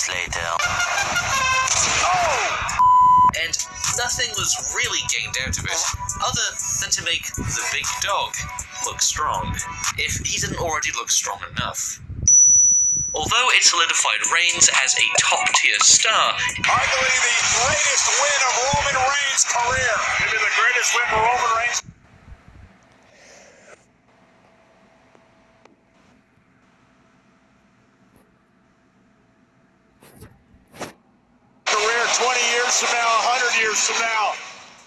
Later. And nothing was really gained out of it, other than to make the big dog look strong, if he didn't already look strong enough. Although it solidified Reigns as a top-tier star, arguably the greatest win of Roman Reigns' career. Maybe the greatest win for Roman Reigns' career 20 years from now, 100 years from now.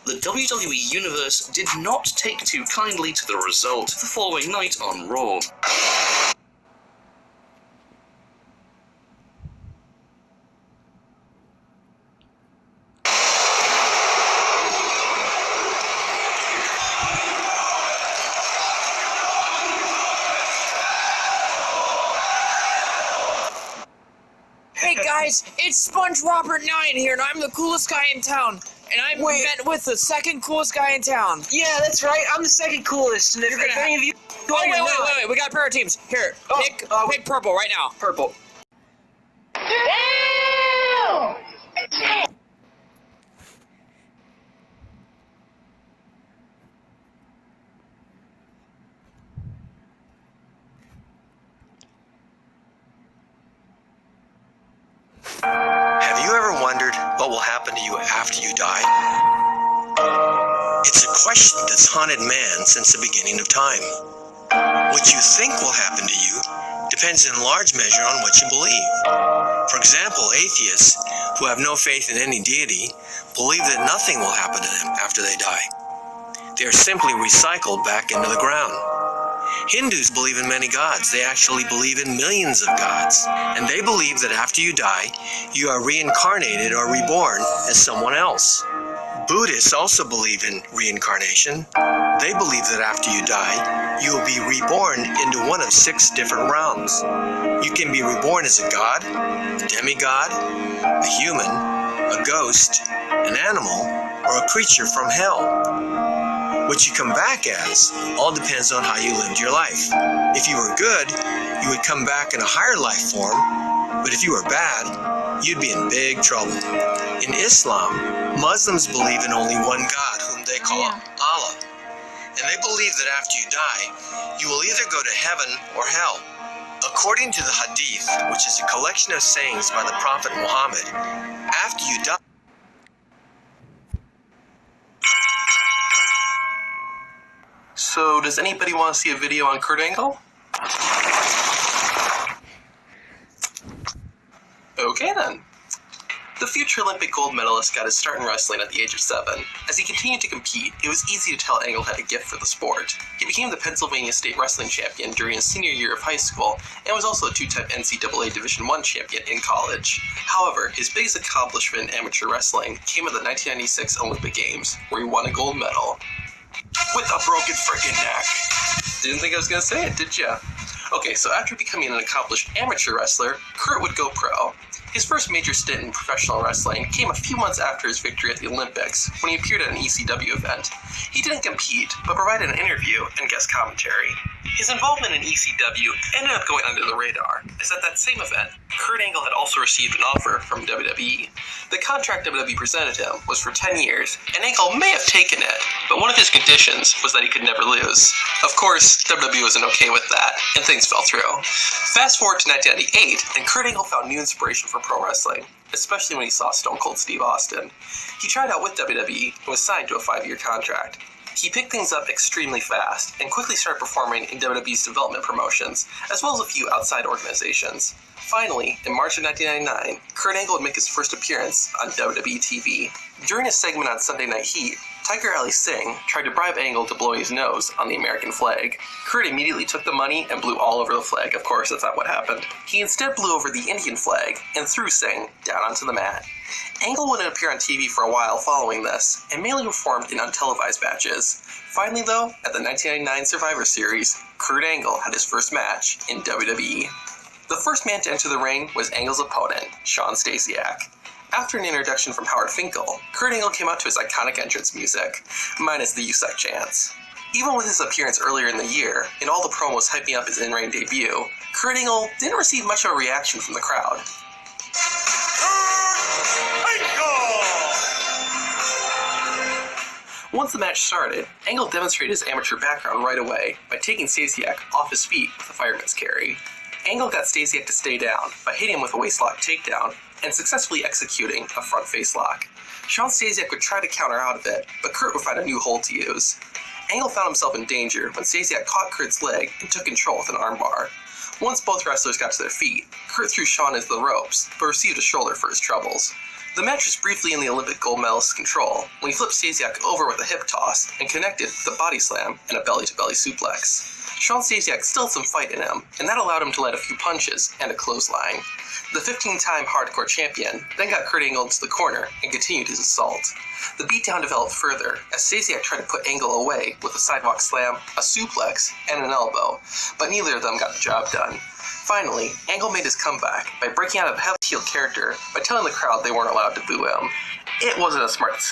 The WWE Universe did not take too kindly to the result the following night on Raw. Hey guys, it's SpongeRobert9 here, and I'm the coolest guy in town. And I'm met with the second coolest guy in town. Yeah, that's right. I'm the second coolest. And if any of you... Wait. We got pair of teams. Here, pick purple right now. Purple. Have you ever wondered what will happen to you after you die? It's a question that's haunted man since the beginning of time. What you think will happen to you depends in large measure on what you believe. For example, atheists who have no faith in any deity believe that nothing will happen to them after they die. They are simply recycled back into the ground. Hindus believe in many gods. They actually believe in millions of gods. And they believe that after you die, you are reincarnated or reborn as someone else. Buddhists also believe in reincarnation. They believe that after you die, you will be reborn into one of 6 different realms. You can be reborn as a god, a demigod, a human, a ghost, an animal, or a creature from hell. What you come back as all depends on how you lived your life. If you were good, you would come back in a higher life form, but if you were bad, you'd be in big trouble. In Islam, Muslims believe in only one God, whom they call Allah. And they believe that after you die, you will either go to heaven or hell. According to the Hadith, which is a collection of sayings by the Prophet Muhammad, after you die, So, does anybody want to see a video on Kurt Angle? Okay then. The future Olympic gold medalist got his start in wrestling at the age of 7. As he continued to compete, it was easy to tell Angle had a gift for the sport. He became the Pennsylvania State Wrestling Champion during his senior year of high school, and was also a 2-time NCAA Division I champion in college. However, his biggest accomplishment in amateur wrestling came at the 1996 Olympic Games, where he won a gold medal. With a broken freaking neck. Didn't think I was gonna say it, did ya? Okay, so after becoming an accomplished amateur wrestler, Kurt would go pro. His first major stint in professional wrestling came a few months after his victory at the Olympics, when he appeared at an ECW event. He didn't compete, but provided an interview and guest commentary. His involvement in ECW ended up going under the radar, as at that same event, Kurt Angle had also received an offer from WWE. The contract WWE presented him was for 10 years, and Angle may have taken it, but one of his conditions was that he could never lose. Of course, WWE wasn't okay with that, and things fell through. Fast forward to 1998, and Kurt Angle found new inspiration for pro wrestling, especially when he saw Stone Cold Steve Austin. He tried out with WWE and was signed to a 5-year contract. He picked things up extremely fast and quickly started performing in WWE's development promotions, as well as a few outside organizations. Finally, in March of 1999, Kurt Angle would make his first appearance on WWE TV. During a segment on Sunday Night Heat, Tiger Ali Singh tried to bribe Angle to blow his nose on the American flag. Kurt immediately took the money and blew all over the flag. Of course, that's not what happened. He instead blew over the Indian flag and threw Singh down onto the mat. Angle wouldn't appear on TV for a while following this, and mainly performed in untelevised matches. Finally though, at the 1999 Survivor Series, Kurt Angle had his first match in WWE. The first man to enter the ring was Angle's opponent, Shawn Stasiak. After an introduction from Howard Finkel, Kurt Angle came out to his iconic entrance music, minus the "You Suck" chants. Even with his appearance earlier in the year, and all the promos hyping up his in-ring debut, Kurt Angle didn't receive much of a reaction from the crowd. Once the match started, Angle demonstrated his amateur background right away by taking Stasiak off his feet with a fireman's carry. Angle got Stasiak to stay down by hitting him with a waistlock takedown and successfully executing a front face lock. Shawn Stasiak would try to counter out of it, but Kurt would find a new hold to use. Angle found himself in danger when Stasiak caught Kurt's leg and took control with an armbar. Once both wrestlers got to their feet, Kurt threw Shawn into the ropes, but received a shoulder for his troubles. The match was briefly in the Olympic gold medalist's control when he flipped Stasiak over with a hip toss and connected with a body slam and a belly-to-belly suplex. Shawn Stasiak still had some fight in him, and that allowed him to land a few punches and a clothesline. The 15-time hardcore champion then got Kurt Angle into the corner and continued his assault. The beatdown developed further as Stasiak tried to put Angle away with a sidewalk slam, a suplex, and an elbow, but neither of them got the job done. Finally, Angle made his comeback by breaking out of a heavy heel character by telling the crowd they weren't allowed to boo him. It wasn't a smart decision.